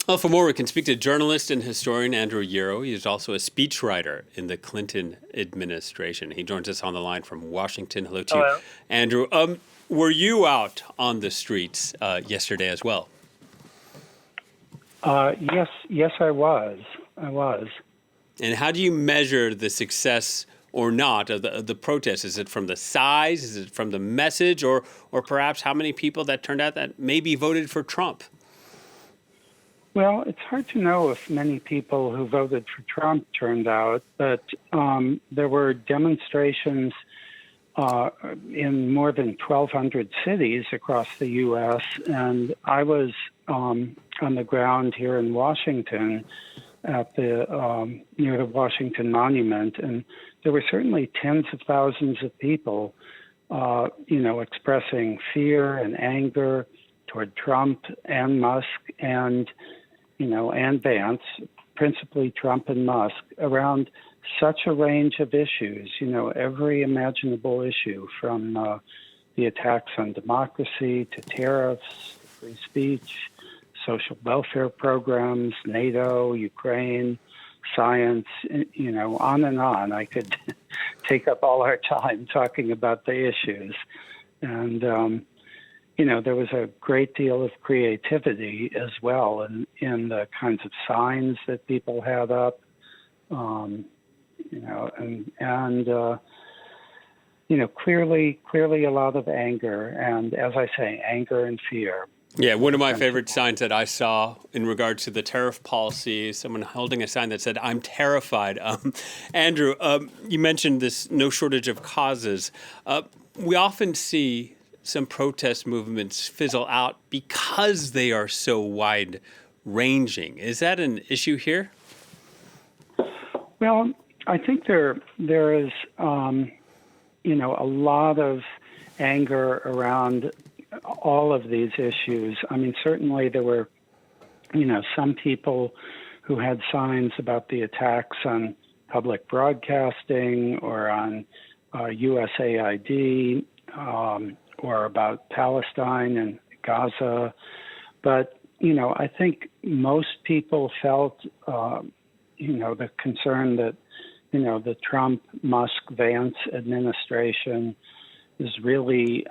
Well, for more, we can speak to journalist and historian Andrew Yarrow. He is also a speechwriter in the Clinton administration. He joins us on the line from Washington. Hello to you, Hello. Andrew. Were you out on the streets yesterday as well? Yes, I was. I was. And how do you measure the success or not of the protest? Is it from the size? Is it from the message? Or perhaps how many people that turned out that maybe voted for Trump? Well, it's hard to know if many people who voted for Trump turned out, but there were demonstrations in more than 1,200 cities across the U.S., and I was on the ground here in Washington at the near the Washington Monument, and there were certainly tens of thousands of people, expressing fear and anger toward Trump and Musk and Vance, principally Trump and Musk, around such a range of issues, every imaginable issue from the attacks on democracy to tariffs, free speech, social welfare programs, NATO, Ukraine, science, on and on. I could take up all our time talking about the issues. And, there was a great deal of creativity as well in the kinds of signs that people had up, clearly a lot of anger. And as I say, anger and fear. Yeah, one of my favorite signs that I saw in regards to the tariff policy is someone holding a sign that said, "I'm terrified." Andrew, you mentioned this no shortage of causes. We often see some protest movements fizzle out because they are so wide-ranging. Is that an issue here? Well, I think there is, a lot of anger around all of these issues. I mean, certainly there were, some people who had signs about the attacks on public broadcasting or on USAID or about Palestine and Gaza. But, I think most people felt, the concern that, the Trump, Musk, Vance administration is really,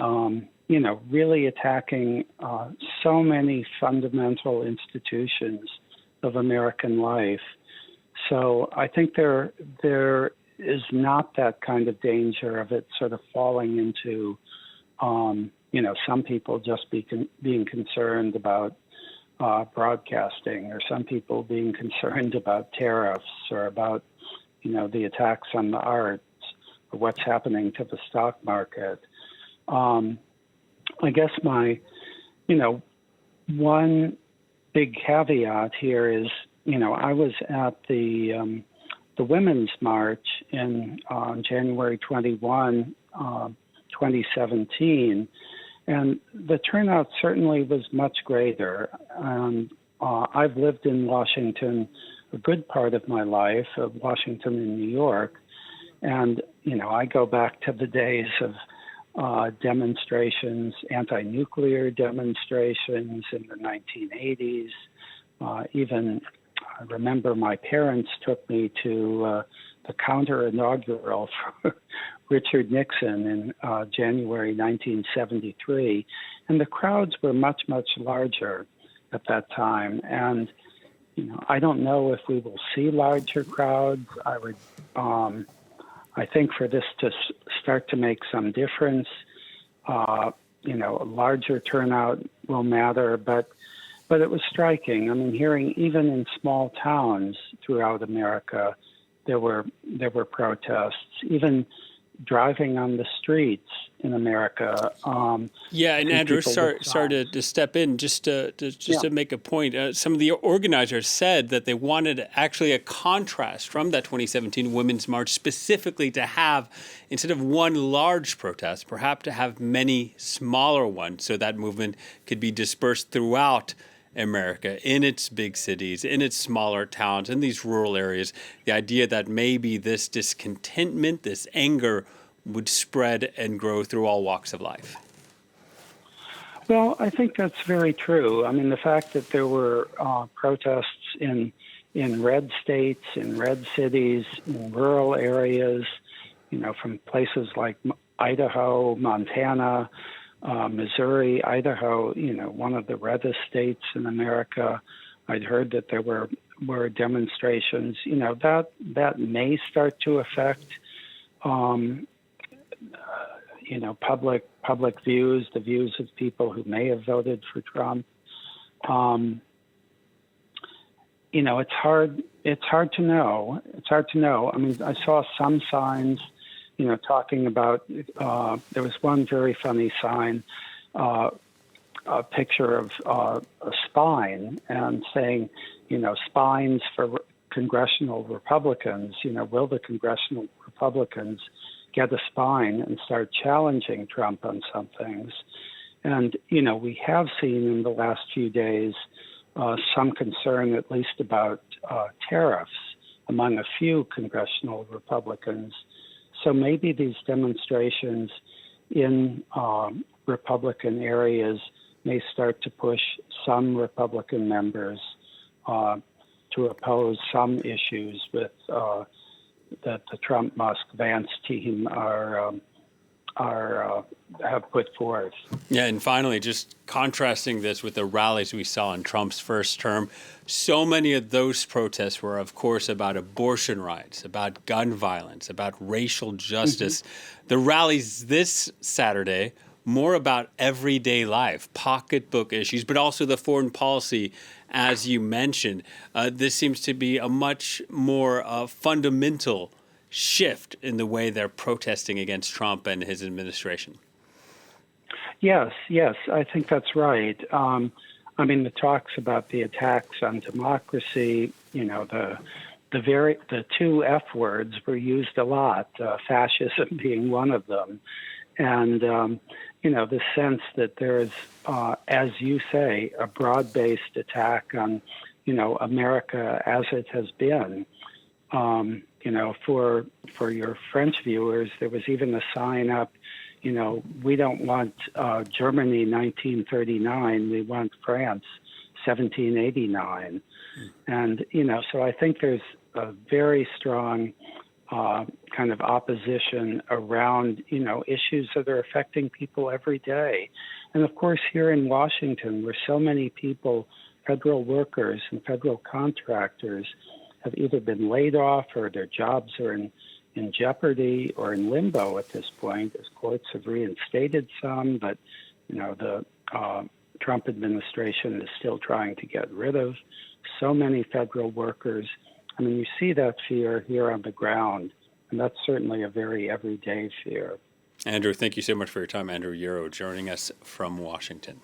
really attacking so many fundamental institutions of American life. So I think there is not that kind of danger of it sort of falling into, some people just being concerned about broadcasting, or some people being concerned about tariffs or about, the attacks on the arts or what's happening to the stock market. I guess my, one big caveat here is, I was at the Women's March on January 21, 2017, and the turnout certainly was much greater. I've lived in Washington a good part of my life, of Washington and New York, and, I go back to the days of demonstrations, anti-nuclear demonstrations in the 1980s. Even I remember my parents took me to the counter-inaugural for Richard Nixon in January 1973, and the crowds were much, much larger at that time. And, I don't know if we will see larger crowds. I think for this to start to make some difference, a larger turnout will matter, but it was striking. I mean, hearing even in small towns throughout America, there were protests, even driving on the streets in America. And Andrew, sorry to step in, just to make a point. Some of the organizers said that they wanted actually a contrast from that 2017 Women's March, specifically to have, instead of one large protest, perhaps to have many smaller ones, so that movement could be dispersed throughout America, in its big cities, in its smaller towns, in these rural areas. The idea that maybe this discontentment, this anger, would spread and grow through all walks of life. Well, I think that's very true. I mean, the fact that there were protests in red states, in red cities, in rural areas, from places like Idaho, Montana, Missouri, Idaho, one of the reddest states in America. I'd heard that there were demonstrations. That may start to affect, public views, the views of people who may have voted for Trump. It's hard. It's hard to know. It's hard to know. I mean, I saw some signs, talking about. There was one very funny sign, a picture of a spine, and saying, spines for congressional Republicans. Will the congressional Republicans get a spine and start challenging Trump on some things? And we have seen in the last few days some concern, at least about tariffs, among a few congressional Republicans. So maybe these demonstrations in Republican areas may start to push some Republican members to oppose some issues with that the Trump-Musk-Vance team have put forth. Yeah, and finally, just contrasting this with the rallies we saw in Trump's first term, so many of those protests were, of course, about abortion rights, about gun violence, about racial justice. Mm-hmm. The rallies this Saturday, more about everyday life, pocketbook issues, but also the foreign policy, as you mentioned. This seems to be a much more fundamental shift in the way they're protesting against Trump and his administration. Yes, I think that's right. The talks about the attacks on democracy, the two F words were used a lot, fascism being one of them. And, the sense that there's, as you say, a broad-based attack on, America as it has been. For your French viewers, there was even a sign up, we don't want Germany 1939, we want France 1789. And, so I think there's a very strong kind of opposition around, issues that are affecting people every day. And of course, here in Washington, where so many people, federal workers and federal contractors, have either been laid off or their jobs are in jeopardy or in limbo at this point, as courts have reinstated some, but the Trump administration is still trying to get rid of so many federal workers. You see that fear here on the ground, and that's certainly a very everyday fear. Andrew, thank you so much for your time. Andrew Yarrow joining us from Washington.